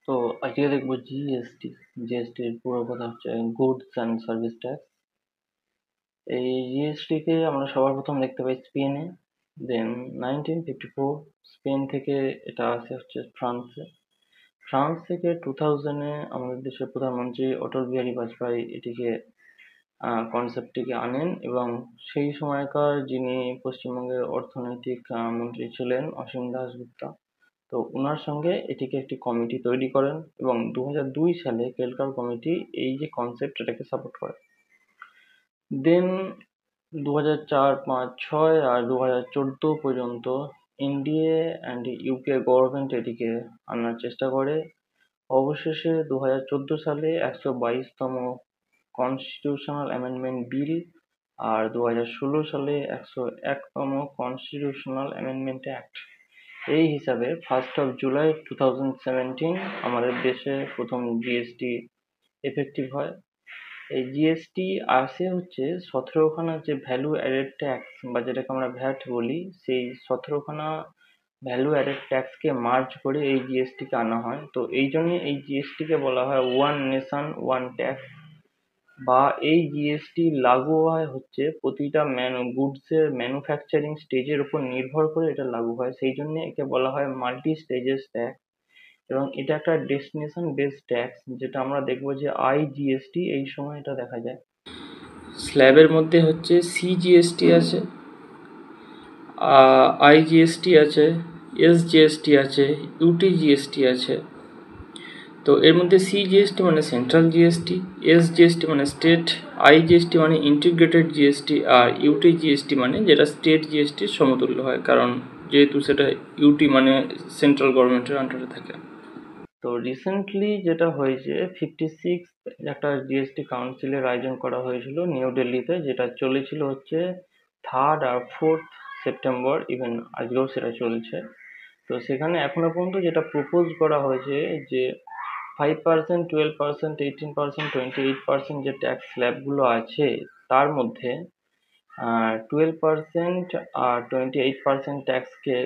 তো আজকে দেখবো জিএসটি। জিএসটির পুরো কথা হচ্ছে গুডস অ্যান্ড সার্ভিস ট্যাক্স। এই জিএসটি কে আমরা সবার প্রথম দেখতে পাই স্পেনে, দেন 1954 স্পেন থেকে এটা আসে হচ্ছে ফ্রান্সে। ফ্রান্স থেকে 2000-এ আমাদের দেশের প্রধানমন্ত্রী অটল বিহারী বাজপেয়ী এটিকে কনসেপ্টটিকে আনেন, এবং সেই সময়কার যিনি পশ্চিমবঙ্গের অর্থনৈতিক মন্ত্রী ছিলেন অসীম দাশগুপ্তা, তো ওনার সঙ্গে এটিকে একটি কমিটি তৈরি করেন, এবং 2002 সালে কেলকার কমিটি এই যে কনসেপ্ট এটাকে সাপোর্ট করে। দেন 2004, 5, 6 আর 2014 পর্যন্ত এনডিএ অ্যান্ড ইউকে গভর্নমেন্ট এটিকে আনার চেষ্টা করে। অবশেষে 2014 সালে 122তম কনস্টিটিউশনাল অ্যামেন্ডমেন্ট বিল আর 2016 সালে 101তম কনস্টিটিউশনাল অ্যামেন্ডমেন্ট অ্যাক্ট, এই হিসাবে 1st of July 2017 আমাদের দেশে প্রথম জিএসটি এফেক্টিভ হয়। এই জিএসটি আসে হচ্ছে 17খানা যে ভ্যালু অ্যাডেড ট্যাক্স বা যেটাকে আমরা ভ্যাট বলি, সেই 17খানা ভ্যালু অ্যাডেড ট্যাক্সকে মার্জ করে এই জিএসটিকে আনা হয়। তো এই জন্য এই জিএসটিকে বলা হয় ওয়ান নেশন ওয়ান ট্যাক্স, বা এই জিএসটি লাগু হয় হচ্ছে প্রতিটা গুডসের ম্যানুফ্যাকচারিং স্টেজের উপর নির্ভর করে এটা লাগু হয়, সেই জন্য একে বলা হয় মাল্টি স্টেজেস ট্যাক্স। এবং এটা একটা ডেস্টিনেশন বেসড ট্যাক্স, যেটা আমরা দেখবো যে আইজিএসটি এই সময় এটা দেখা যায়। স্ল্যাবের মধ্যে হচ্ছে সিজিএসটি আছে, আইজিএসটি আছে, এসজিএসটি আছে, ইউটিজিএসটি আছে। তো এর মধ্যে সিজিএসটি মানে সেন্ট্রাল জিএসটি, এসজিএসটি মানে স্টেট, আইজিএসটি মানে ইন্টিগ্রেটেড জিএসটি, আর ইউটিজিএসটি মানে যেটা স্টেট জিএসটির সমতুল্য হয়, কারণ যেহেতু সেটা ইউটি মানে সেন্ট্রাল গভর্নমেন্টের আন্ডারে থাকে। তো রিসেন্টলি যেটা হয়েছে 56 একটা জিএসটি কাউন্সিলের আয়োজন করা হয়েছিল নিউ দিল্লিতে, যেটা চলেছিল হচ্ছে 3rd আর 4th সেপ্টেম্বর, ইভেন আজকেও সেটা চলছে। তো সেখানে এখনো পর্যন্ত যেটা প্রপোজ করা হয়েছে যে 5%, 12%, 18%, 28% যে ট্যাক্স স্ল্যাবগুলো আছে, তার মধ্যে 12% আর 28% ট্যাক্সকে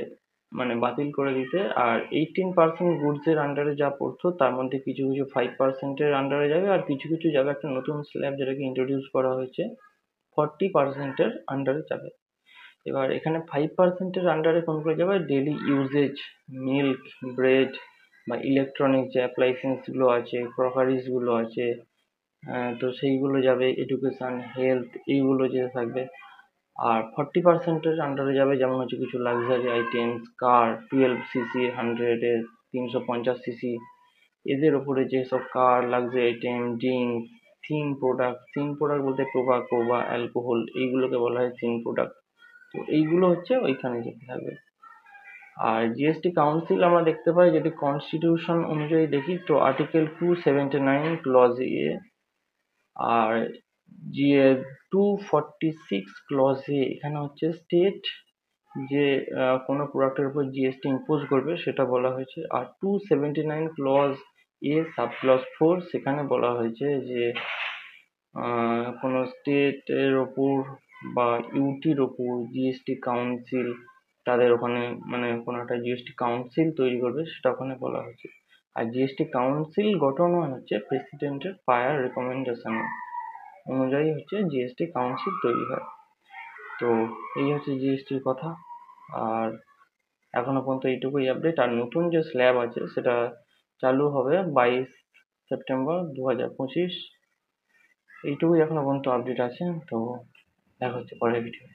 মানে বাতিল করে দিতে, আর 18% গুডসের আন্ডারে যা পড়তো তার মধ্যে কিছু কিছু 5%-এর আন্ডারে যাবে, আর কিছু কিছু যাবে একটা নতুন স্ল্যাব যেটাকে ইন্ট্রোডিউস করা হয়েছে 40%-এর আন্ডারে যাবে। এবার এখানে 5%-এর আন্ডারে কোনগুলো যাবে? ডেলি ইউজেজ, মিল্ক, ব্রেড বা ইলেকট্রনিক যে অ্যাপ্লায়েন্সেসগুলো আছে, ক্রকারিজগুলো আছে, তো সেইগুলো যাবে। এডুকেশন, হেলথ, এইগুলো যেটা থাকবে। আর 40%-এর আন্ডারে যাবে যেমন হচ্ছে কিছু লাক্সারি আইটেমস, কার 12 সিসি, 100-এর, 350 সিসি, এদের ওপরে যেসব car, luxury item, drink, sin product, sin product বলতে টোবাকো বা অ্যালকোহল, এইগুলোকে বলা হয় থিন প্রোডাক্ট। তো এইগুলো হচ্ছে ওইখানে যেতে থাকবে। আর জিএসটি কাউন্সিল আমরা দেখতে পাই, যদি কনস্টিটিউশন অনুযায়ী দেখি তো আর্টিকেল 279 ক্লজ এ, আর জিএ 246 ক্লজ এ এখানে হচ্ছে স্টেট যে কোনো প্রোডাক্টের উপর জিএসটি ইম্পোজ করবে সেটা বলা হয়েছে। আর 279 ক্লজ এ সাব ক্লজ 4 সেখানে বলা হয়েছে যে কোনো স্টেটের ওপর বা ইউটির ওপর জিএসটি কাউন্সিল, তাদের ওখানে মানে কোনো একটা জিএসটি কাউন্সিল তৈরি করবে, সেটা ওখানে বলা হয়েছে। আর জিএসটি কাউন্সিল গঠন হয় হচ্ছে প্রেসিডেন্টের প্রায়ার রেকমেন্ডেশন অনুযায়ী হচ্ছে জিএসটি কাউন্সিল তৈরি হয়। তো এই হচ্ছে জিএসটির কথা। আর এখনো পর্যন্ত এইটুকুই আপডেট। আর নতুন যে স্ল্যাব আছে সেটা চালু হবে 22 সেপ্টেম্বর 2025। এইটুকুই এখনো পর্যন্ত আপডেট আছে। তো দেখা হচ্ছে পরের ভিডিও।